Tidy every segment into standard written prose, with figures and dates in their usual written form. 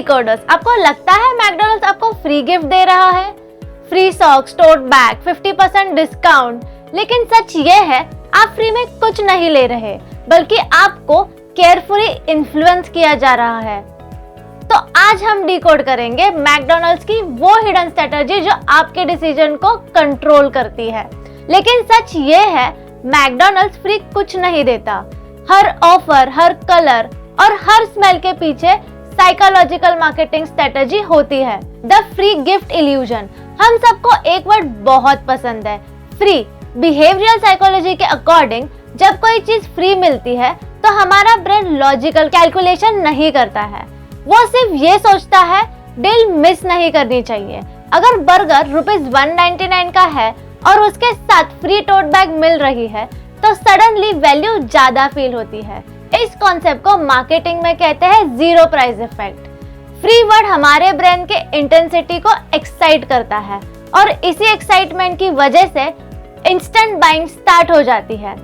Decoders, आपको लगता है मैकडॉनल्ड्स आपको फ्री गिफ्ट दे रहा है? Free socks, tote bag, 50% discount. लेकिन सच ये है, आप फ्री में कुछ नहीं ले रहे, बल्कि आपको केयरफुली इन्फ्लुएंस किया जा रहा है। तो आज हम डिकोड करेंगे मैकडॉनल्ड्स की वो हिडन स्ट्रेटजी जो आपके डिसीजन को कंट्रोल करती है। लेकिन सच ये है, मैकडॉनल्ड्स फ्री कुछ नहीं देता। हर ऑफर, हर कलर और हर स्मेल के पीछे साइकोलॉजिकल मार्केटिंग स्ट्रेटजी होती है, द फ्री गिफ्ट इल्यूजन। हम सबको एक वर्ड बहुत पसंद है, फ्री। बिहेवियरल साइकोलॉजी के अकॉर्डिंग जब कोई चीज फ्री मिलती है तो हमारा ब्रेन लॉजिकल कैलकुलेशन नहीं करता है, वो सिर्फ ये सोचता है डील मिस नहीं करनी चाहिए। अगर बर्गर ₹199 का है और उसके साथ फ्री टोट बैग मिल रही है तो सडनली वैल्यू ज्यादा फील होती है। इस कॉन्सेप्ट को मार्केटिंग में कहते हैं zero price effect. Free word हमारे ब्रेन के इंटेंसिटी को एक्साइट करता है और इसी एक्साइटमेंट की वजह से इंस्टेंट बाइंग स्टार्ट हो जाती है।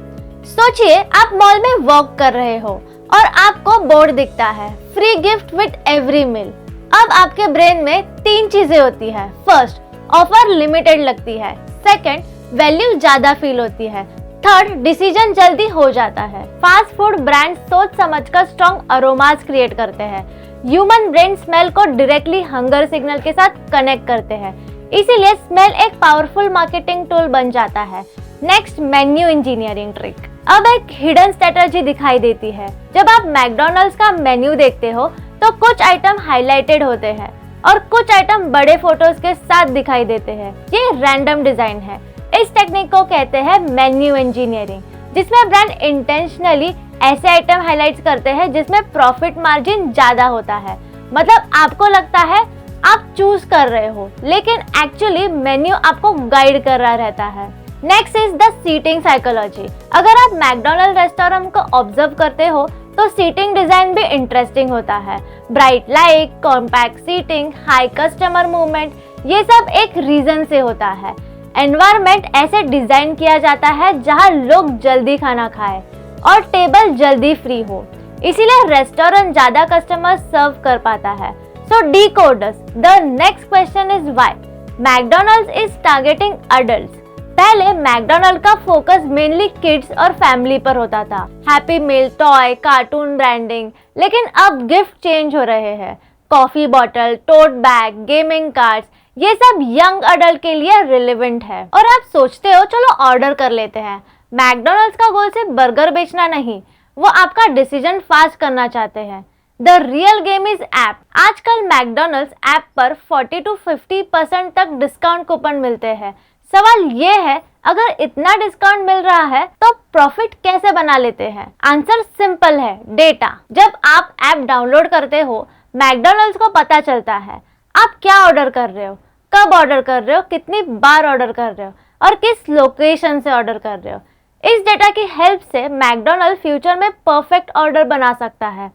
सोचिए, आप मॉल में वॉक कर रहे हो और आपको बोर्ड दिखता है, free gift with every meal. अब आपके ब्रेन में तीन चीजें होती है। फर्स्ट, ऑफर लिमिटेड लगती है। सेकंड, वैल्यू ज्यादा फील होती है। थर्ड, डिसीजन जल्दी हो जाता है। फास्ट फूड ब्रांड सोच समझकर स्ट्रॉन्ग अरोमास क्रिएट करते हैं। ह्यूमन ब्रेन स्मेल को डायरेक्टली हंगर सिग्नल के साथ कनेक्ट करते हैं, इसीलिए स्मेल एक पावरफुल मार्केटिंग टूल बन जाता है। Next, menu engineering trick. अब एक हिडन स्ट्रेटजी दिखाई देती है। जब आप मैकडॉनल्ड्स का मेन्यू देखते हो तो कुछ आइटम हाईलाइटेड होते हैं और कुछ आइटम बड़े फोटोज के साथ दिखाई देते हैं। ये रैंडम डिजाइन है। इस टेक्निक को कहते हैं मेन्यू इंजीनियरिंग, जिसमें ब्रांड इंटेंशनली ऐसे आइटम हाईलाइट करते हैं जिसमें प्रॉफिट मार्जिन ज्यादा होता है। मतलब आपको लगता है आप चूज कर रहे हो, लेकिन एक्चुअली मेन्यू आपको गाइड कर रहा रहता है। Next is the seating psychology. अगर आप मैकडॉनल्ड रेस्टोरेंट को ऑब्जर्व करते हो तो सीटिंग डिजाइन भी इंटरेस्टिंग होता है। Bright light, compact seating, high customer movement, ये सब एक रीजन से होता है। एनवायरनमेंट ऐसे डिजाइन किया जाता है जहां लोग जल्दी खाना खाएं और टेबल जल्दी फ्री हो, इसीलिए रेस्टोरेंट ज्यादा कस्टमर सर्व कर पाता है। So decoders, the next question is why McDonald's is targeting adults. पहले मैकडॉनल्ड का फोकस मेनली किड्स और फैमिली पर होता था, happy meal, toy, cartoon branding. लेकिन अब गिफ्ट चेंज हो रहे हैं। Coffee bottle, tote bag, gaming cards, ये सब यंग अडल्ट के लिए रिलेवेंट है। और आप सोचते हो चलो ऑर्डर कर लेते हैं। मैकडॉनल्ड्स का गोल सिर्फ बर्गर बेचना नहीं, वो आपका डिसीजन फास्ट करना चाहते हैं। The real game is app. आजकल मैकडॉनल्ड्स ऐप पर 40 to 50% तक डिस्काउंट कूपन मिलते हैं। सवाल ये है, अगर इतना डिस्काउंट मिल रहा है तो प्रॉफिट कैसे बना लेते हैं? आंसर सिंपल है, डेटा। जब आप ऐप डाउनलोड करते हो, मैकडॉनल्ड्स को पता चलता है आप क्या ऑर्डर कर रहे हो, कब ऑर्डर कर रहे हो, कितनी बार ऑर्डर कर रहे हो और किस लोकेशन से ऑर्डर कर रहे हो। इस डेटा की हेल्प से मैकडॉनल्ड फ्यूचर में परफेक्ट ऑर्डर बना सकता है।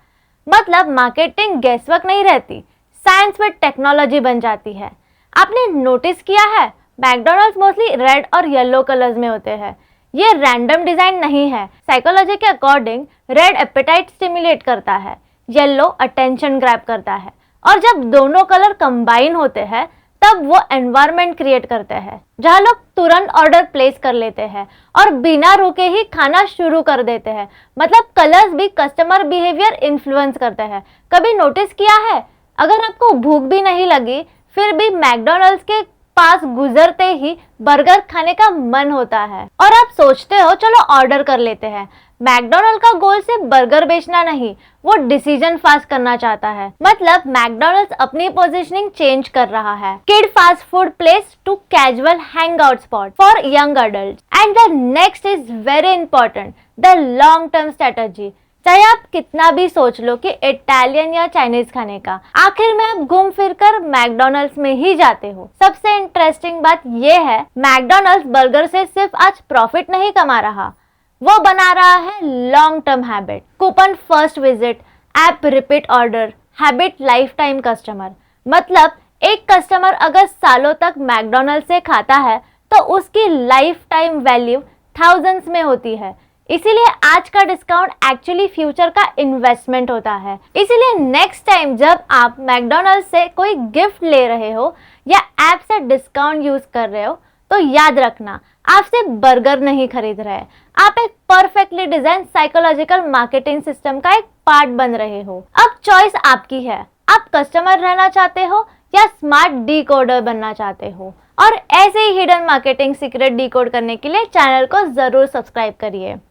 मतलब मार्केटिंग गेसवर्क नहीं रहती, साइंस विद टेक्नोलॉजी बन जाती है। आपने नोटिस किया है मैकडॉनल्ड्स मोस्टली रेड और येलो कलर्स में होते हैं। ये रैंडम डिजाइन नहीं है। साइकोलॉजी के अकॉर्डिंग रेड एपेटाइट स्टिमुलेट करता है, येलो अटेंशन ग्रैब करता है, और जब दोनों कलर कंबाइन होते हैं तब वो एनवायरनमेंट क्रिएट करते हैं जहाँ लोग तुरंत ऑर्डर प्लेस कर लेते हैं और बिना रुके ही खाना शुरू कर देते हैं। मतलब कलर्स भी कस्टमर बिहेवियर इन्फ्लुएंस करते हैं। कभी नोटिस किया है, अगर आपको भूख भी नहीं लगी फिर भी मैकडॉनल्ड्स के पास गुजरते ही बर्गर खाने का मन होता है और आप सोचते हो चलो ऑर्डर कर लेते हैं। मैकडॉनल्ड का गोल सिर्फ बर्गर बेचना नहीं, वो डिसीजन फास्ट करना चाहता है। मतलब मैकडॉनल्ड्स अपनी पोजीशनिंग चेंज कर रहा है, kid fast food place to casual hang out spot for young adult. And the next is very important, the long term strategy. चाहे आप कितना भी सोच लो कि इटालियन या चाइनीज खाने का, आखिर में आप घूम फिर कर मैकडॉनल्ड्स में ही जाते हो। सबसे इंटरेस्टिंग बात यह है, मैकडॉनल्ड्स बर्गर से सिर्फ आज प्रॉफिट नहीं कमा रहा, वो बना रहा है long term habit. Coupon first visit, app repeat order, habit life time customer. मतलब एक कस्टमर अगर सालों तक मैकडॉनल्ड्स से खाता है तो उसकी लाइफ टाइम वैल्यू थाउजेंड्स में होती है। इसीलिए आज का डिस्काउंट एक्चुअली फ्यूचर का इन्वेस्टमेंट होता है। इसीलिए नेक्स्ट टाइम जब आप मैकडॉनल्ड्स से कोई गिफ्ट ले रहे हो या ऐप से डिस्काउंट यूज कर रहे हो तो याद रखना, आप सिर्फ बर्गर नहीं खरीद रहे, आप एक perfectly design psychological marketing system का एक पार्ट बन रहे हो। अब चॉइस आपकी है, आप कस्टमर रहना चाहते हो या स्मार्ट डिकोडर बनना चाहते हो। और ऐसे ही हिडन मार्केटिंग सीक्रेट डिकोड करने के लिए चैनल को जरूर सब्सक्राइब करिए।